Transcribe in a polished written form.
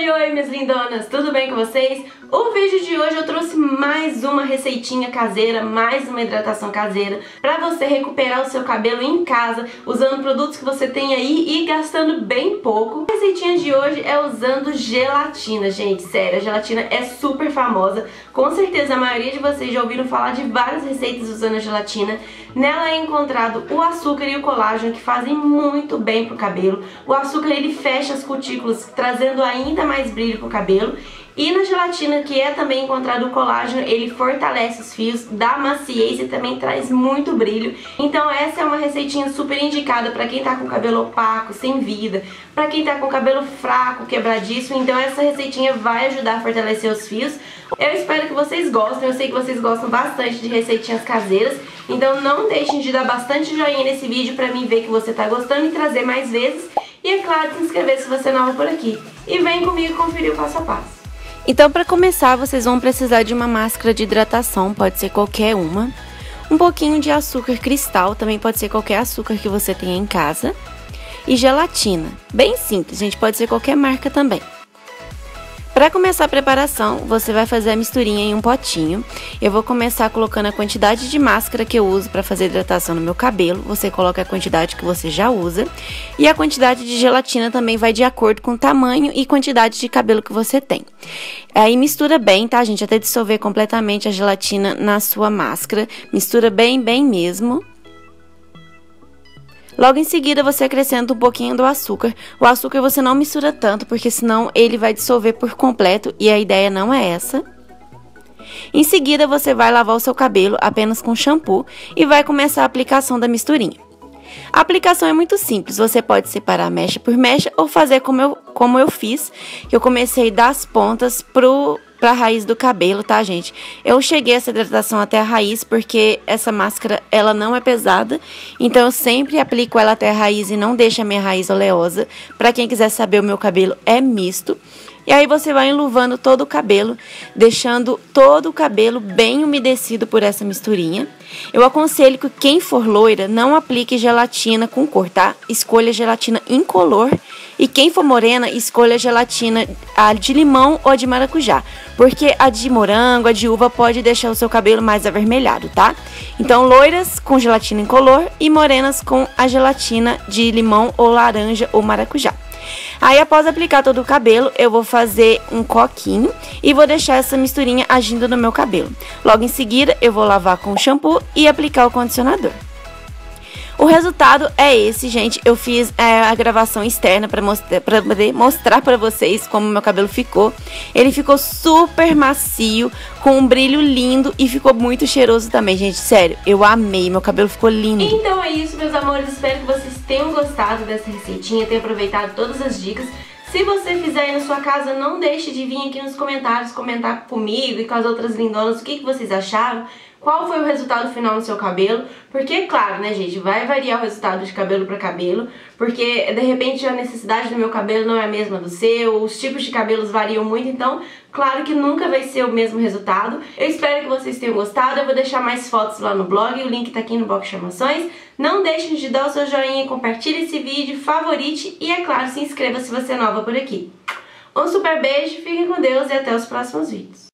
Oi, oi, minhas lindonas, tudo bem com vocês? O vídeo de hoje eu trouxe mais uma receitinha caseira, mais uma hidratação caseira pra você recuperar o seu cabelo em casa, usando produtos que você tem aí e gastando bem pouco. A receitinha de hoje é usando gelatina, gente, sério, a gelatina é super famosa. Com certeza a maioria de vocês já ouviram falar de várias receitas usando a gelatina. Nela é encontrado o açúcar e o colágeno, que fazem muito bem pro cabelo. O açúcar, ele fecha as cutículas, trazendo ainda mais brilho pro cabelo. E na gelatina, que é também encontrado o colágeno, ele fortalece os fios, dá maciez e também traz muito brilho. Então essa é uma receitinha super indicada para quem tá com cabelo opaco, sem vida, para quem tá com cabelo fraco, quebradiço. Então essa receitinha vai ajudar a fortalecer os fios. Eu espero que vocês gostem, eu sei que vocês gostam bastante de receitinhas caseiras. Então não deixem de dar bastante joinha nesse vídeo para mim ver que você tá gostando e trazer mais vezes. E é claro, se inscrever se você é nova por aqui. E vem comigo conferir o passo a passo. Então, para começar, vocês vão precisar de uma máscara de hidratação, pode ser qualquer uma. Um pouquinho de açúcar cristal, também pode ser qualquer açúcar que você tenha em casa. E gelatina, bem simples, gente, pode ser qualquer marca também. Para começar a preparação, você vai fazer a misturinha em um potinho. Eu vou começar colocando a quantidade de máscara que eu uso para fazer hidratação no meu cabelo. Você coloca a quantidade que você já usa. E a quantidade de gelatina também vai de acordo com o tamanho e quantidade de cabelo que você tem. Aí mistura bem, tá, gente? Até dissolver completamente a gelatina na sua máscara. Mistura bem mesmo. Logo em seguida, você acrescenta um pouquinho do açúcar. O açúcar você não mistura tanto, porque senão ele vai dissolver por completo e a ideia não é essa. Em seguida, você vai lavar o seu cabelo apenas com shampoo e vai começar a aplicação da misturinha. A aplicação é muito simples, você pode separar mecha por mecha ou fazer como eu fiz, que eu comecei das pontas pra raiz do cabelo, tá, gente? Eu cheguei essa hidratação até a raiz porque essa máscara, ela não é pesada, então eu sempre aplico ela até a raiz e não deixo a minha raiz oleosa. Pra quem quiser saber, o meu cabelo é misto. E aí você vai enluvando todo o cabelo, deixando todo o cabelo bem umedecido por essa misturinha. Eu aconselho que quem for loira não aplique gelatina com cor, tá? Escolha gelatina incolor. E quem for morena, escolha gelatina de limão ou de maracujá. Porque a de morango, a de uva pode deixar o seu cabelo mais avermelhado, tá? Então loiras com gelatina incolor e morenas com a gelatina de limão ou laranja ou maracujá. Aí, após aplicar todo o cabelo, eu vou fazer um coquinho e vou deixar essa misturinha agindo no meu cabelo. Logo em seguida, eu vou lavar com o shampoo e aplicar o condicionador. O resultado é esse, gente. Eu fiz a gravação externa para poder mostrar para vocês como meu cabelo ficou. Ele ficou super macio, com um brilho lindo e ficou muito cheiroso também, gente. Sério, eu amei. Meu cabelo ficou lindo. Então é isso, meus amores. Espero que vocês tenham gostado dessa receitinha, tenham aproveitado todas as dicas. Se você fizer aí na sua casa, não deixe de vir aqui nos comentários comentar comigo e com as outras lindonas o que vocês acharam. Qual foi o resultado final no seu cabelo? Porque, claro, né, gente, vai variar o resultado de cabelo para cabelo, porque, de repente, a necessidade do meu cabelo não é a mesma do seu, os tipos de cabelos variam muito, então, claro que nunca vai ser o mesmo resultado. Eu espero que vocês tenham gostado, eu vou deixar mais fotos lá no blog, o link tá aqui no box de informações. Não deixem de dar o seu joinha, compartilhe esse vídeo, favorite e, é claro, se inscreva se você é nova por aqui. Um super beijo, fiquem com Deus e até os próximos vídeos.